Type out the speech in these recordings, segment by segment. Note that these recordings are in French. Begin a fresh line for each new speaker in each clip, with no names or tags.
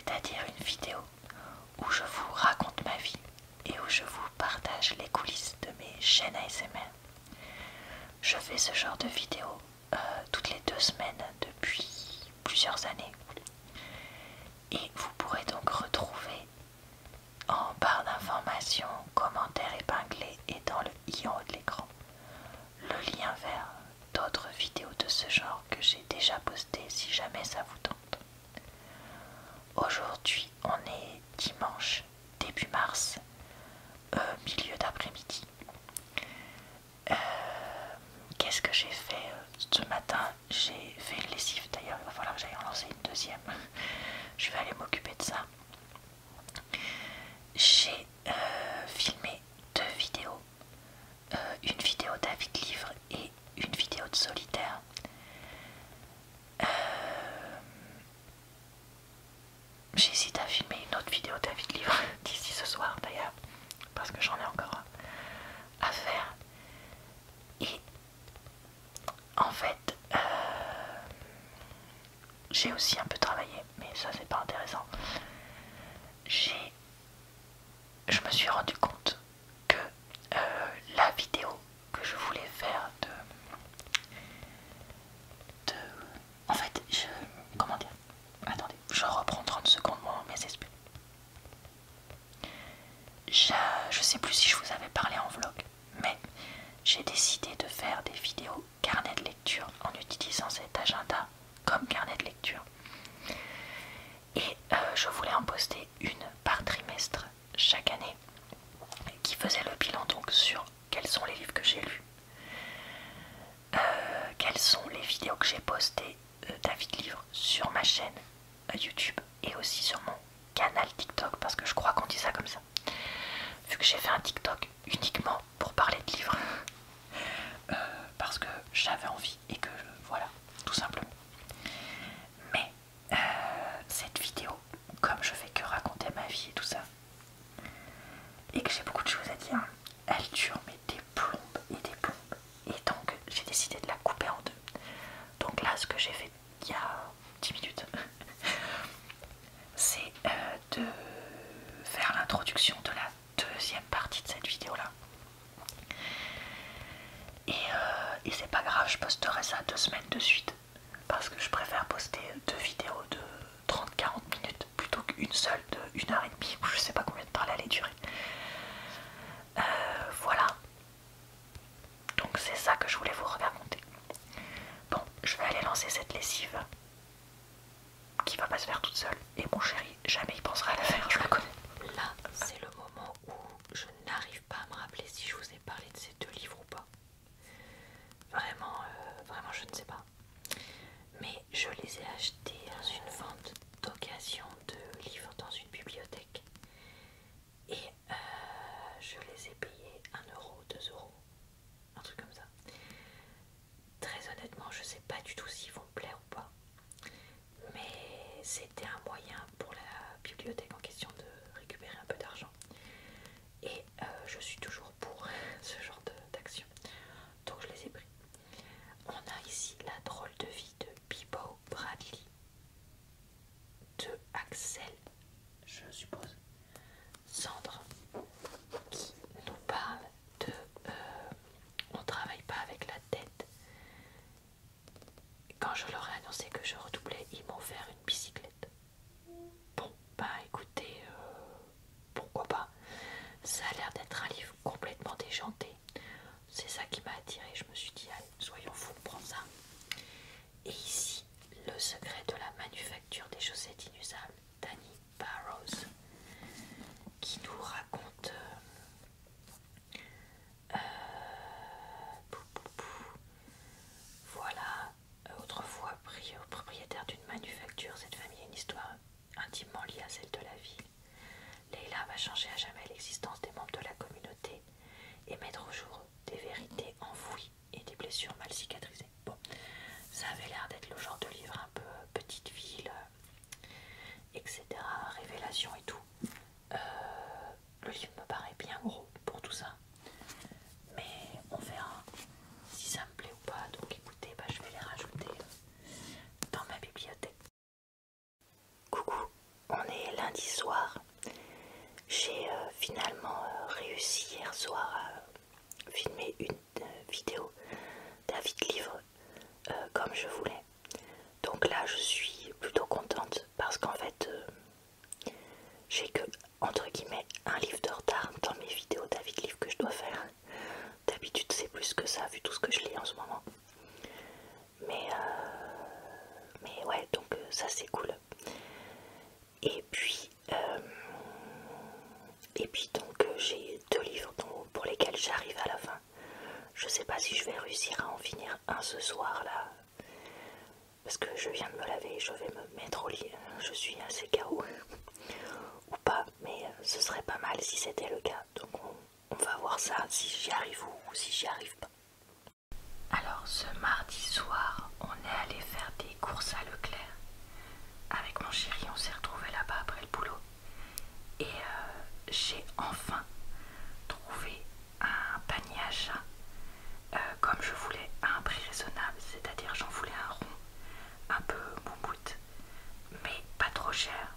c'est-à-dire une vidéo où je vous raconte ma vie et où je vous partage les coulisses de mes chaînes ASMR. Je fais ce genre de vidéos toutes les 2 semaines depuis plusieurs années. Et vous pourrez donc retrouver en barre d'informations, commentaires épinglés et dans le i en haut de l'écran, le lien vers d'autres vidéos de ce genre que j'ai déjà postées si jamais ça vous tente. Aujourd'hui, on est dimanche, début mars, milieu d'après-midi. Qu'est-ce que j'ai fait ce matin? J'ai fait une lessive, d'ailleurs il va falloir que j'aille en lancer une deuxième. Je vais aller m'occuper de ça. J'ai filmé 2 vidéos, une vidéo d'avis de livre et une vidéo de solitaire. J'hésite à filmer une autre vidéo d'avis de livre d'ici ce soir d'ailleurs, parce que j'en ai encore à faire. Et en fait, j'ai aussi un peu travaillé, mais ça c'est pas intéressant. Je me suis rendu compte que la vidéo que je voulais faire en fait, comment dire? Attendez, je reprends 30 secondes mes esprits. Je sais plus si je vous avais parlé en vlog, mais j'ai décidé de faire des vidéos carnet de lecture en utilisant cet agenda comme carnet de lecture. Et je voulais en poster une par trimestre chaque année qui faisait le bilan donc sur quels sont les livres que j'ai lus, quelles sont les vidéos que j'ai postées d'avis de livres sur ma chaîne YouTube et aussi sur mon canal TikTok, parce que je crois qu'on dit ça comme ça, vu que j'ai fait un TikTok uniquement pour parler de livres, parce que j'avais envie et que voilà, tout simplement. Mais cette vidéo, comme je fais que raconter ma vie et tout ça, et que j'ai beaucoup de choses à dire, elle dure mais des plombes et des plombes. Et donc j'ai décidé de la couper en 2. Donc là, ce que j'ai fait il y a 10 minutes, c'est de faire l'introduction de la deuxième partie de cette vidéo là. Et c'est pas grave, je posterai ça 2 semaines de suite, parce que je préfère poster 2 vidéos de 30-40 minutes plutôt qu'une seule de 1h30, je sais pas combien de temps elle allait durer. Voilà, donc c'est ça que je voulais vous raconter. Bon, je vais aller lancer cette lessive qui va pas se faire toute seule, et mon chéri jamais il pensera à la faire, je le connais. Là c'est le moment où je n'arrive pas à me rappeler si je vous ai parlé de ces 2 livres ou pas. Vraiment, vraiment je ne sais pas. Mais je les ai achetés dans une vente d'occasion de livres dans une bibliothèque. Et je les ai payés 1 euro, 2 euros, un truc comme ça. Très honnêtement, je sais pas du tout s'ils vont me plaire ou pas. Mais c'était un moyen pour la bibliothèque en question de récupérer un peu d'argent. Et je suis toujours pour ce genre d'action. Donc je les ai pris. On a ici
lundi soir. J'ai finalement réussi hier soir à filmer une vidéo David Livre comme je voulais. Donc là je suis plutôt contente parce qu'en fait j'ai que entre guillemets un livre de retard dans mes vidéos David Livre que je dois faire. D'habitude c'est plus que ça vu tout ce que je lis en ce moment. Mais ouais, donc ça c'est cool. Et puis donc j'ai 2 livres pour lesquels j'arrive à la fin. Je sais pas si je vais réussir à en finir un ce soir là. Parce que je viens de me laver, je vais me mettre au lit. Je suis assez KO. Ou pas, mais ce serait pas mal si c'était le cas. Donc on va voir ça, si j'y arrive ou si j'y arrive pas.
Alors ce mardi soir, on est allé faire des courses à Leclerc. Avec mon chéri, on s'est retrouvés là-bas après le boulot. Et j'ai enfin trouvé un panier à chat comme je voulais, à un prix raisonnable. C'est-à-dire j'en voulais un rond, un peu moumoute, mais pas trop cher.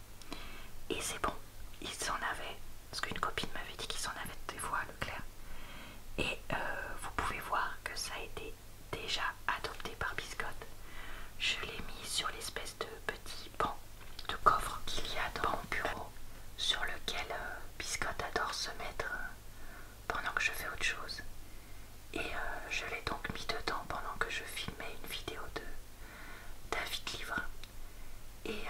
Et c'est bon, ils s'en avaient, parce qu'une copine m'avait dit qu'ils s'en avaient des fois à Leclerc. Et vous pouvez voir que ça a été déjà adopté par Biscotte. Je l'ai mis sur l'espèce de petit banc de coffre qu'il y a dans mon bureau, sur lequel Biscotte adore se mettre pendant que je fais autre chose. Et je l'ai donc mis dedans pendant que je filmais une vidéo de David Livre. Et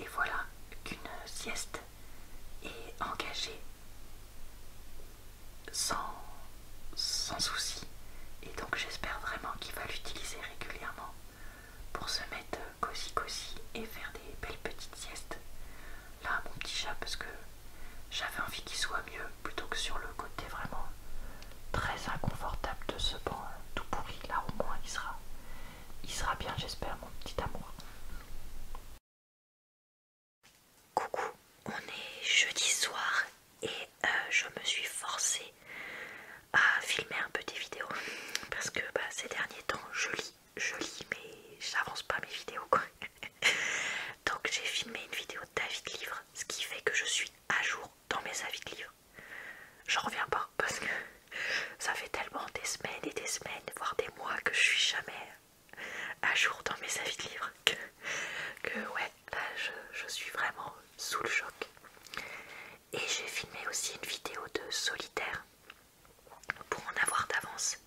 voilà qu'une sieste est engagée sans souci. Et donc j'espère vraiment qu'il va l'utiliser régulièrement pour se mettre cosy et faire des belles petites siestes. Là, mon petit chat, parce que j'avais envie qu'il soit mieux plutôt que sur le côté vraiment très inconfortable de ce banc tout pourri. Là, au moins, il sera bien, j'espère, mon petit amour.
Coucou, on est jeudi soir et je me suis forcée à filmer un peu des vidéos parce que ces derniers temps je lis mais j'avance pas mes vidéos quoi. Donc j'ai filmé une vidéo de David Livre, ce qui fait que je suis à jour dans mes avis de livres. J'en reviens pas parce que ça fait tellement des semaines, voire des mois que je suis jamais à jour dans mes avis de livres que ouais, là je suis vraiment sous le choc. Et j'ai filmé aussi une vidéo de solitaire pour en avoir d'avance.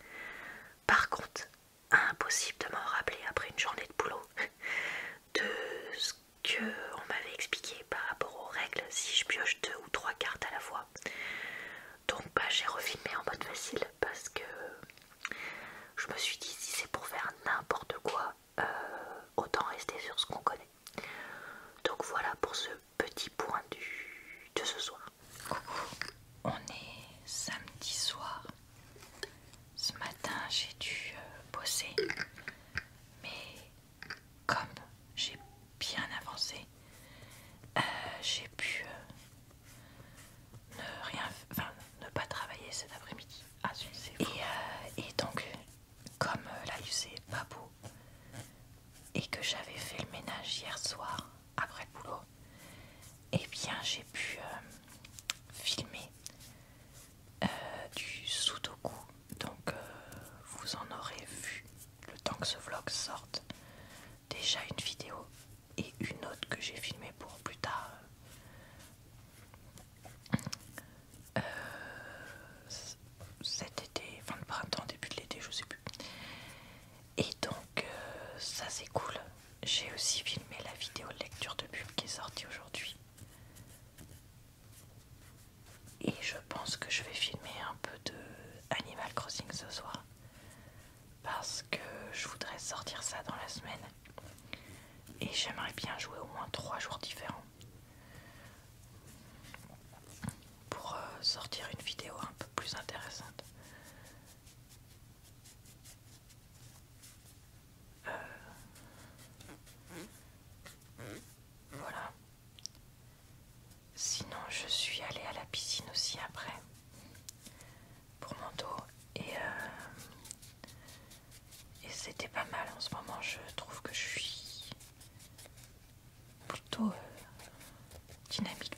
Par contre, impossible de m'en rappeler après une journée de boulot de ce qu'on m'avait expliqué par rapport aux règles si je pioche 2 ou 3 cartes à la fois. Donc j'ai refilmé en mode facile parce que je me suis dit si c'est pour faire n'importe quoi, autant rester sur ce qu'on connaît. Donc voilà pour ce petit point de ce soir.
Coucou, on est samedi soir. Ce matin j'ai dû bosser, mais comme j'ai bien avancé, j'ai pu ne pas travailler cet après-midi. Ah, et donc, comme là il faisait pas beau et que j'avais fait le ménage hier soir après le boulot, et bien j'ai pu filmer du sudoku. Donc vous en aurez vu le temps que ce vlog sorte déjà une vidéo et une autre que j'ai filmée pour plus tard cet été, fin de printemps, début de l'été, je sais plus. Et donc ça c'est cool. J'ai aussi filmé la vidéo de lecture de pub qui est sortie aujourd'hui. Et je pense que je vais filmer un peu de Animal Crossing ce soir. Parce que je voudrais sortir ça dans la semaine. Et j'aimerais bien jouer au moins 3 jours différents. Pour sortir une vidéo un peu plus intéressante. Voilà. Sinon je suis allée à la piscine aussi après pour mon dos et c'était pas mal. En ce moment je trouve que je suis plutôt dynamique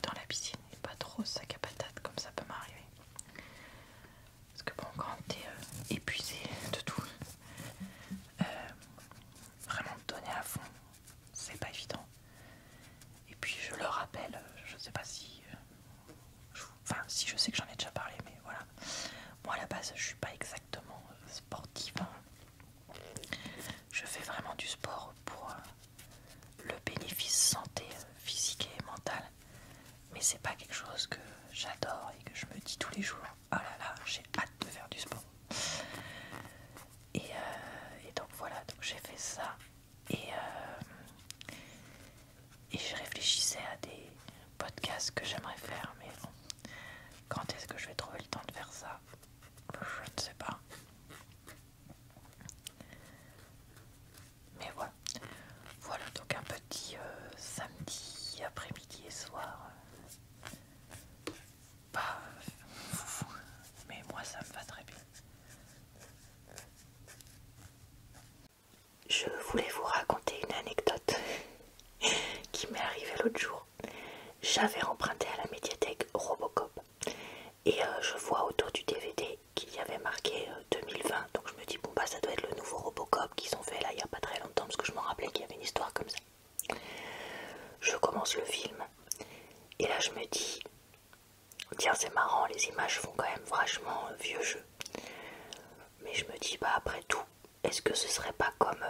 raconter une anecdote qui m'est arrivée l'autre jour. J'avais emprunté à la médiathèque Robocop et je vois autour du DVD qu'il y avait marqué 2020. Donc je me dis bon bah ça doit être le nouveau Robocop qu'ils ont fait là il n'y a pas très longtemps parce que je me rappelais qu'il y avait une histoire comme ça. Je commence le film et là je me dis tiens c'est marrant, les images font quand même vachement vieux jeu. Mais je me dis bah après tout, est-ce que ce serait pas comme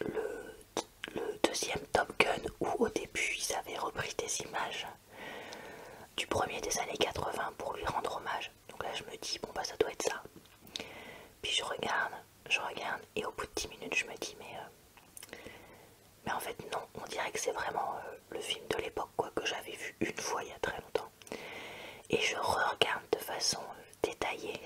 le deuxième Top Gun où au début ils avaient repris des images du premier des années 80 pour lui rendre hommage. Donc là je me dis bon bah ça doit être ça. Puis je regarde et au bout de 10 minutes je me dis mais en fait non, on dirait que c'est vraiment le film de l'époque quoi, que j'avais vu une fois il y a très longtemps. Et je re-regarde de façon détaillée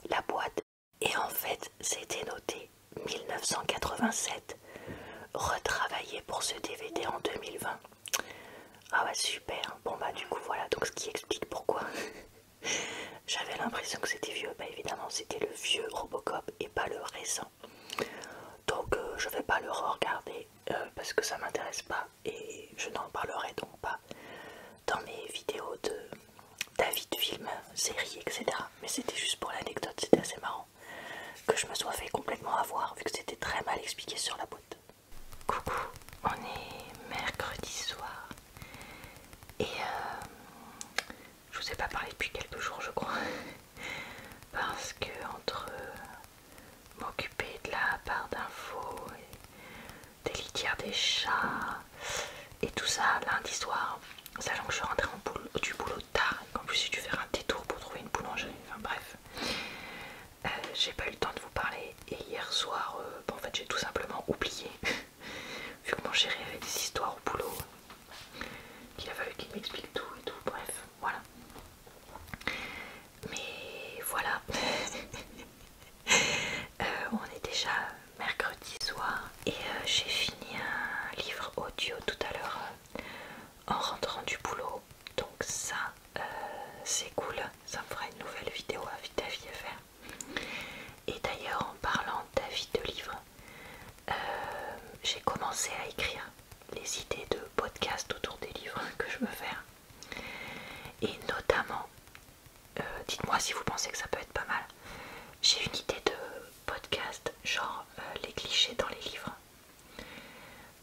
la boîte et en fait c'était noté 1987, retravaillé pour ce DVD en 2020. Ah ouais super, bon bah du coup voilà, donc ce qui explique pourquoi j'avais l'impression que c'était vieux. Bah évidemment c'était le vieux Robocop et pas le récent. Donc je vais pas le re-regarder parce que ça m'intéresse pas et je n'en parlerai donc pas dans mes vidéos d'avis de films, séries, etc. Mais c'était juste pour l'anecdote, c'était assez marrant que je me sois fait complètement avoir vu que c'était très mal expliqué sur la boîte. Coucou, on est mercredi soir et je vous ai pas parlé depuis quelques jours je crois parce que entre m'occuper de la barre d'infos et des litières des chats et tout ça lundi soir, sachant que je suis rentrée du boulot tard et qu'en plus j'ai dû faire un détour pour trouver une boulangerie, enfin bref, j'ai pas eu le temps de vous parler et hier soir en fait j'ai tout simplement oublié vu que mon chéri avait des histoires au boulot qu'il a fallu qu'il m'explique tout et tout, bref voilà. Mais voilà. On est déjà mercredi soir et j'ai fini un livre audio tout à l'heure en rentrant du boulot, donc ça c'est cool, ça me fera une nouvelle vidéo d'avis à faire. Et d'ailleurs en parlant d'avis de livres, j'ai commencé à écrire les idées de podcast autour des livres que je veux faire et notamment dites-moi si vous pensez que ça peut être pas mal. J'ai une idée de podcast genre les clichés dans les livres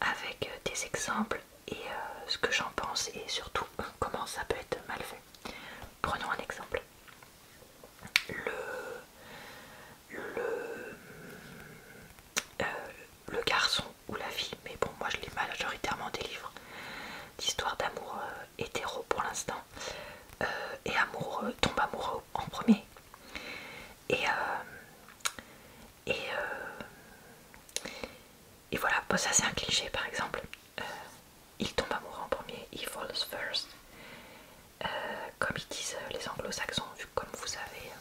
avec des exemples et ce que j'en pense et surtout comment ça peut être mal fait. Prenons un exemple. Le garçon ou la fille, mais bon moi je lis majoritairement des livres d'histoire d'amour hétéro pour l'instant et amoureux, tombe amoureux en premier et et voilà, bon, ça c'est un cliché par exemple. Il tombe amoureux en premier, he falls first. Comme ils disent les anglo-saxons, vu que comme vous savez,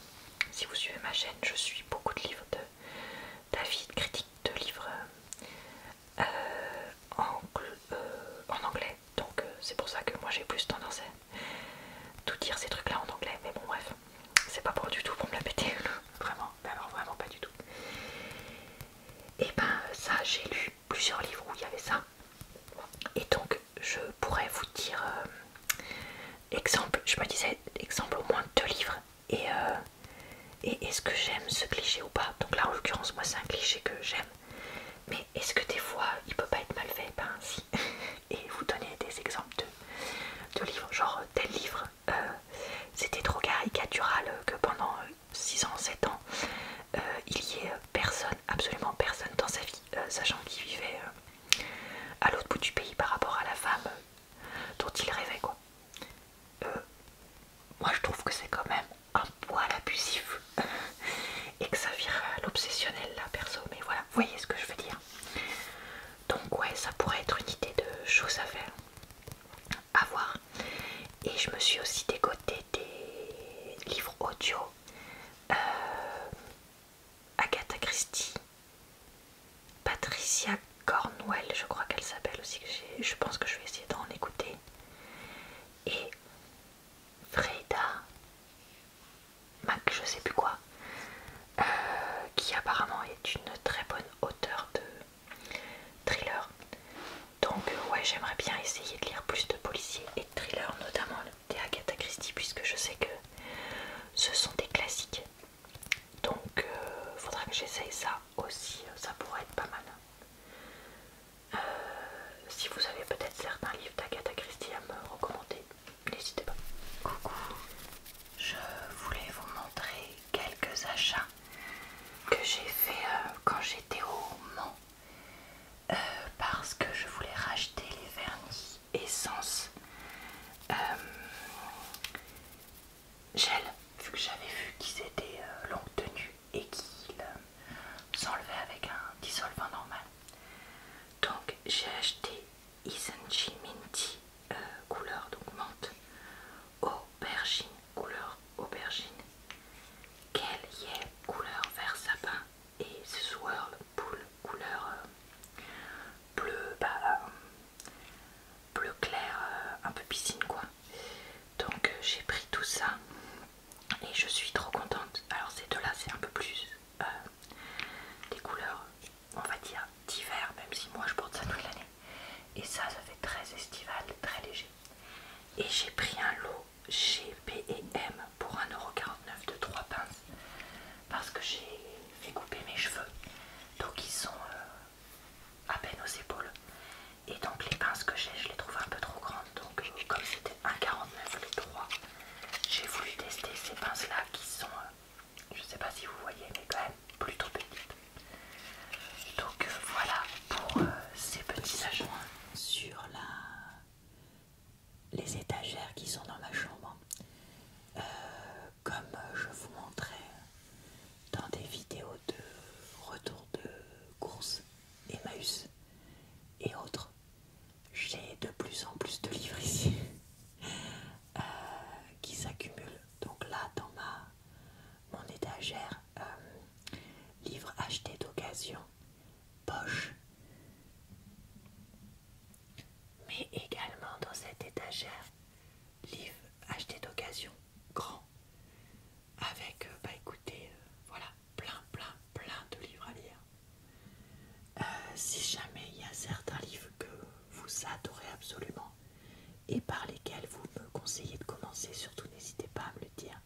si vous suivez ma chaîne, je suis beaucoup de livres d'avis, de critiques de livres en anglais. Donc c'est pour ça que moi j'ai plus tendance à tout dire ces trucs là en anglais. Mais bon bref, c'est pas pour du tout pour me la péter, vraiment, mais alors vraiment pas du tout. Et ben ça j'ai lu plusieurs livres où il y avait ça. Et donc je pourrais vous dire exemple, je me disais exemple au moins 2 livres et est-ce que j'aime ce cliché ou pas. Donc là en l'occurrence moi c'est un cliché que j'aime, mais est-ce que des fois il peut pas être mal fait? Ben si. Et vous donner des exemples de livres, genre tel livre c'était trop caricatural que pendant 6 ans, 7 ans il y ait personne, absolument personne dans sa vie, sachant qu'il vivait à l'autre bout du pays par rapport à la femme dont il rêvait quoi. Moi je trouve que c'est quand même un poil abusif et que ça vire à l'obsessionnel là perso, mais voilà, vous voyez ce que je veux dire. Donc ouais, ça pourrait être une idée de choses à faire, à voir. Et je me suis aussi dégoté des livres audio Agatha Christie, Patricia Cornwell je crois qu'elle s'appelle aussi, je pense que je vais essayer d'en écouter, et Freda Mac je sais plus quoi, qui apparemment est une très bonne auteure j'aimerais bien essayer de lire plus de policiers et de thrillers, notamment des Agatha Christie, puisque je sais que ce sont des classiques. Donc faudra que j'essaye ça aussi, ça pourrait être pas mal. Si vous avez peut-être certains livres d'Agatha Christie à me recommander, n'hésitez pas.
Coucou, je voulais vous montrer quelques achats
Que j'ai fait quand j'étais au Mans.
parce que je voulais racheter les vernis
Essence, gel,
vu que j'avais vu qu'ils étaient longue tenue et qu'ils s'enlevaient avec un dissolvant normal.
donc j'ai acheté Isenchi Minty couleur donc menthe, aubergine couleur aubergine, Kelly couleur vert sapin et Swirl Pool couleur bleu, bleu clair, un peu piscine quoi. Donc j'ai pris tout ça et je suis trop contente. Alors ces deux là c'est un peu plus des couleurs on va dire d'hiver, même si moi je porte ça toute l'année.
Et ça fait très estival, très léger.
Et j'ai pris un lot chez P&M pour 1,49 € de 3 pinces.
Parce que j'ai fait couper mes cheveux. Donc ils sont à peine aux épaules. Et donc les pinces que j'ai, je les trouve un peu trop grandes. Donc comme c'était 1,49 les 3, j'ai voulu tester ces pinces là qui sont, je sais pas si vous voyez, mais quand même plutôt petites. Donc voilà pour ces petits achats.
Sur les étagères qui sont dans ma chambre, comme je vous montrais dans des vidéos de retour de course Emmaüs et autres, j'ai de plus en plus de livres ici qui s'accumulent. Donc là dans mon étagère, livres achetés d'occasion, poche, mais également dans cette étagère, livres achetés d'occasion, grand, avec, écoutez, voilà, plein de livres à lire. Si jamais il y a certains livres que vous adorez absolument et par lesquels vous me conseillez de commencer, surtout n'hésitez pas à me le dire.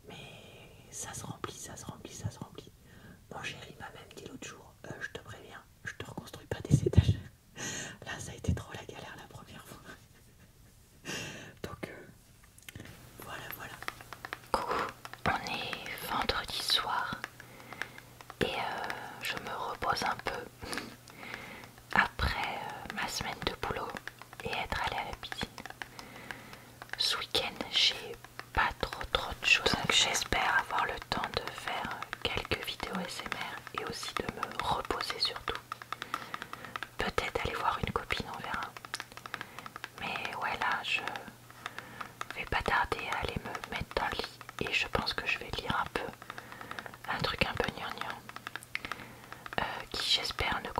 Mais ça se remplit, ça se remplit, ça se remplit. Mon chéri m'a même dit l'autre jour, je te préviens, je te reconstruis pas des étagères. Là ça a été trop la galère la première fois. Donc voilà.
Coucou, on est vendredi soir et je me repose un peu après ma semaine de boulot et être allée à la piscine. Ce week-end j'ai pas trop de choses, donc j'espère avoir le temps de faire quelques vidéos SMR et aussi de me reposer surtout. Peut-être aller voir une copine, on verra. Mais ouais, là je vais pas tarder à aller me mettre dans le lit et je pense que je vais lire un peu un truc un peu gnangnan qui j'espère ne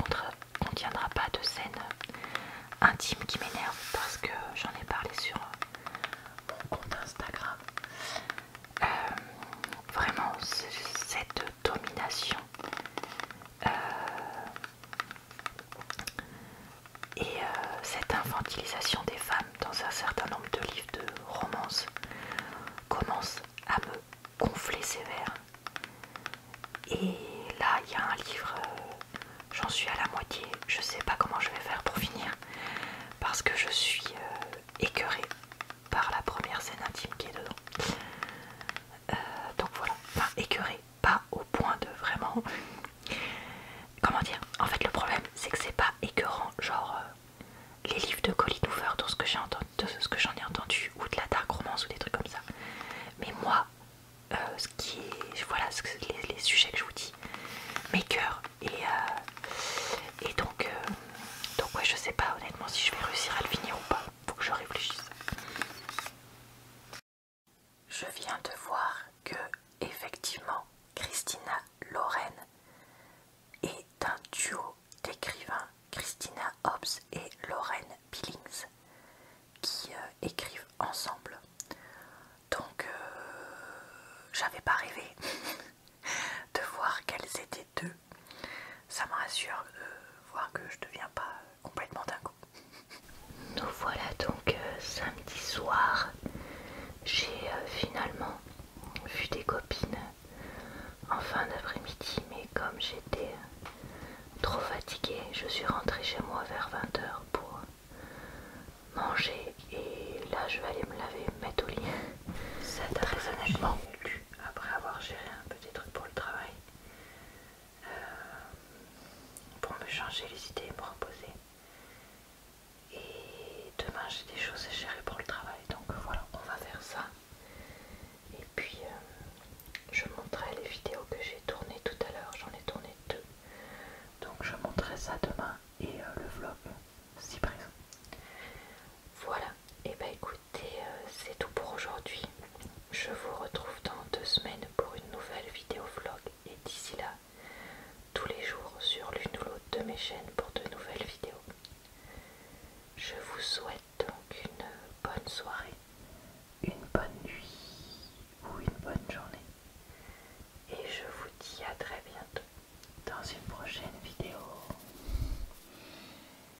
contiendra pas de scènes intimes qui m'énervent parce que j'en ai parlé sur mon compte Instagram. Vraiment cette domination et cette infantilisation des femmes dans un certain nombre de livres de romance commence à me gonfler sévère. Et là il y a un livre, j'en suis à la moitié, je sais pas comment je vais faire pour finir parce que je suis écœurée par la première scène intime qui est dedans. Donc voilà, enfin écœurée, pas au point de vraiment... Comment dire, en fait le problème c'est que c'est pas écœurant, genre les livres de Colleen Hoover de ce que j'en ai entendu, ou de la dark romance ou des trucs comme ça. Mais moi, ce qui est, voilà, les sujets que je vous dis, m'écœurent et donc ouais, je sais pas honnêtement si je vais réussir à le finir ou pas, faut que je réfléchisse. Je viens de voir que effectivement Christina Loren est un duo d'écrivains, Christina Hobbs et Lauren Billings, qui écrivent ensemble. Donc j'avais pas rêvé de voir qu'elles étaient deux. Ça me rassure de voir que je deviens pas complètement dingo.
soir, j'ai finalement vu des copines en fin d'après-midi, mais comme j'étais trop fatiguée, je suis rentrée chez moi vers 20 h pour manger et là je vais aller me laver, me mettre au lit. Très honnêtement, j'ai lu après avoir géré un peu des trucs pour le travail, pour me changer les idées et me reposer. Et demain j'ai des choses à gérer pour le travail, donc voilà, on va faire ça. Et puis je montrerai les vidéos que j'ai tournées tout à l'heure, j'en ai tourné 2. Donc je montrerai ça demain et le vlog si présent. Voilà, et bah écoutez, c'est tout pour aujourd'hui. Je vous retrouve dans 2 semaines pour une nouvelle vidéo vlog. Et d'ici là, tous les jours sur l'une ou l'autre de mes chaînes pour de nouvelles vidéos. Je vous souhaite donc une bonne soirée.